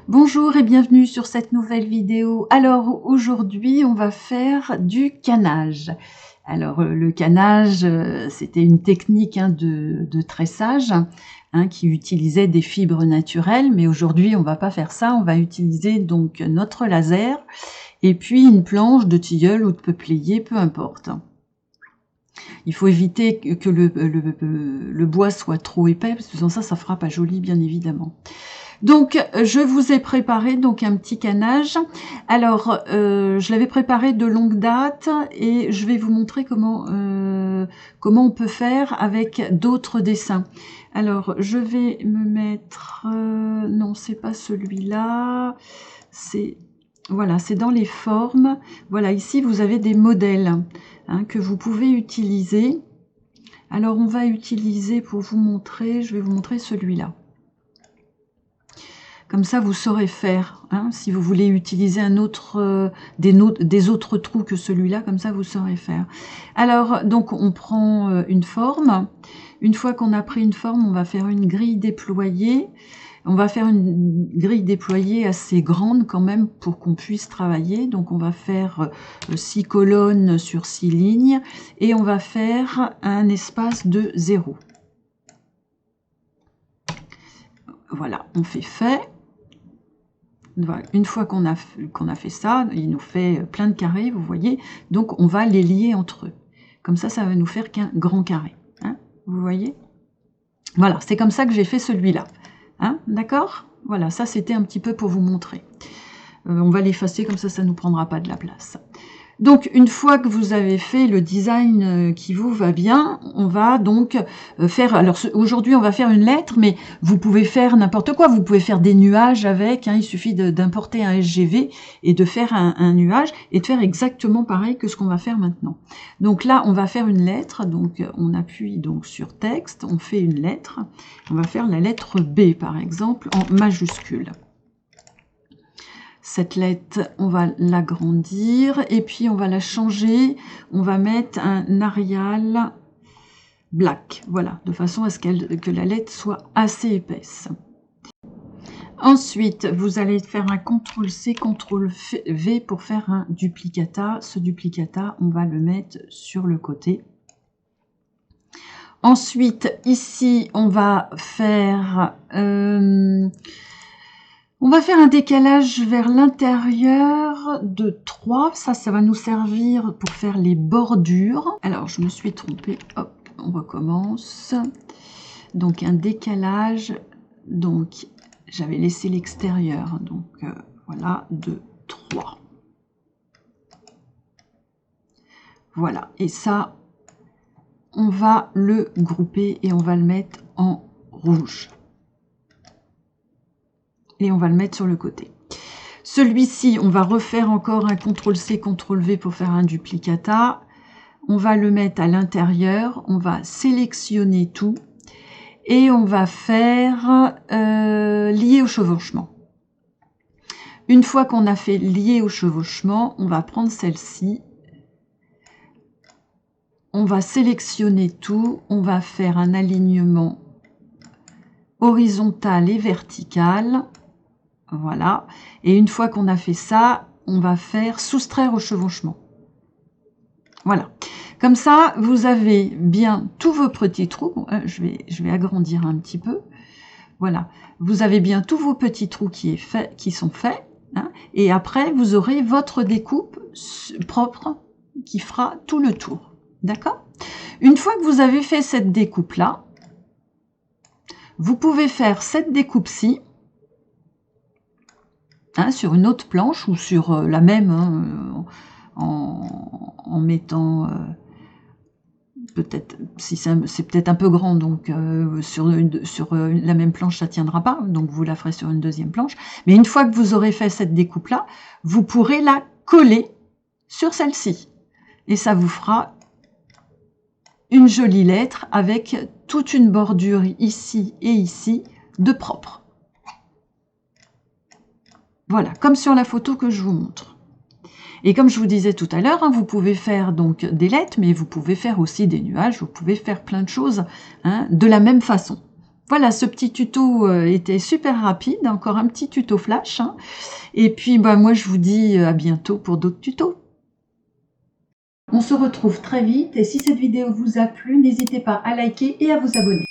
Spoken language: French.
Bonjour et bienvenue sur cette nouvelle vidéo. Alors aujourd'hui on va faire du canage. Alors le canage c'était une technique de tressage qui utilisait des fibres naturelles, mais aujourd'hui on va pas faire ça, on va utiliser donc notre laser et puis une planche de tilleul ou de peuplier, peu importe. Il faut éviter que le bois soit trop épais, parce que sans ça, ça fera pas joli bien évidemment. Donc, je vous ai préparé donc un petit canage. Alors, je l'avais préparé de longue date et je vais vous montrer comment on peut faire avec d'autres dessins. Alors, je vais me mettre... non, c'est pas celui-là. Voilà, c'est dans les formes. Voilà, ici, vous avez des modèles que vous pouvez utiliser. Alors, on va utiliser, pour vous montrer, je vais vous montrer celui-là. Comme ça, vous saurez faire. Si vous voulez utiliser un autre, des autres trous que celui-là, comme ça, vous saurez faire. Alors, donc, on prend une forme. Une fois qu'on a pris une forme, on va faire une grille déployée. On va faire une grille déployée assez grande quand même pour qu'on puisse travailler. Donc, on va faire 6 colonnes sur 6 lignes. Et on va faire un espace de 0. Voilà, on fait fait. Voilà. Une fois qu'on a fait ça, il nous fait plein de carrés, vous voyez. Donc, on va les lier entre eux. Comme ça, ça va nous faire qu'un grand carré. Vous voyez? Voilà, c'est comme ça que j'ai fait celui-là. D'accord? Voilà, ça, c'était un petit peu pour vous montrer. On va l'effacer, comme ça, ça ne nous prendra pas de la place. Donc, une fois que vous avez fait le design qui vous va bien, on va donc faire... Alors, aujourd'hui, on va faire une lettre, mais vous pouvez faire n'importe quoi. Vous pouvez faire des nuages avec. Il suffit d'importer un SGV et de faire un nuage et de faire exactement pareil que ce qu'on va faire maintenant. Donc là, on va faire une lettre. Donc, on appuie donc sur texte. On fait une lettre. On va faire la lettre B, par exemple, en majuscule. Cette lettre, on va l'agrandir et puis on va la changer. On va mettre un Arial black, voilà, de façon à ce que la lettre soit assez épaisse. Ensuite, vous allez faire un CTRL-C, CTRL-V pour faire un duplicata. Ce duplicata, on va le mettre sur le côté. Ensuite, ici, on va faire... on va faire un décalage vers l'intérieur de 3. Ça va nous servir pour faire les bordures. Alors, je me suis trompée. Hop, on recommence. Donc, un décalage. Donc, j'avais laissé l'extérieur. Donc, voilà, de 3. Voilà. Et ça, on va le grouper et on va le mettre en rouge. Et on va le mettre sur le côté. Celui-ci, on va refaire encore un CTRL-C, CTRL-V pour faire un duplicata. On va le mettre à l'intérieur. On va sélectionner tout. Et on va faire lier au chevauchement. Une fois qu'on a fait lier au chevauchement, on va prendre celle-ci. On va sélectionner tout. On va faire un alignement horizontal et vertical. Voilà. Et une fois qu'on a fait ça, on va faire soustraire au chevauchement. Voilà. Comme ça, vous avez bien tous vos petits trous. Je vais agrandir un petit peu. Voilà. Vous avez bien tous vos petits trous qui sont faits. Et après, vous aurez votre découpe propre qui fera tout le tour. D'accord? Une fois que vous avez fait cette découpe-là, vous pouvez faire cette découpe-ci. Sur une autre planche ou sur la même en mettant peut-être, si c'est peut-être un peu grand, donc sur la même planche ça tiendra pas, donc vous la ferez sur une deuxième planche. Mais une fois que vous aurez fait cette découpe là, vous pourrez la coller sur celle-ci et ça vous fera une jolie lettre avec toute une bordure ici et ici de propre. Voilà, comme sur la photo que je vous montre. Et comme je vous disais tout à l'heure, vous pouvez faire donc des lettres, mais vous pouvez faire aussi des nuages, vous pouvez faire plein de choses de la même façon. Voilà, ce petit tuto était super rapide, encore un petit tuto flash, hein. Et puis bah, moi je vous dis à bientôt pour d'autres tutos. On se retrouve très vite et si cette vidéo vous a plu, n'hésitez pas à liker et à vous abonner.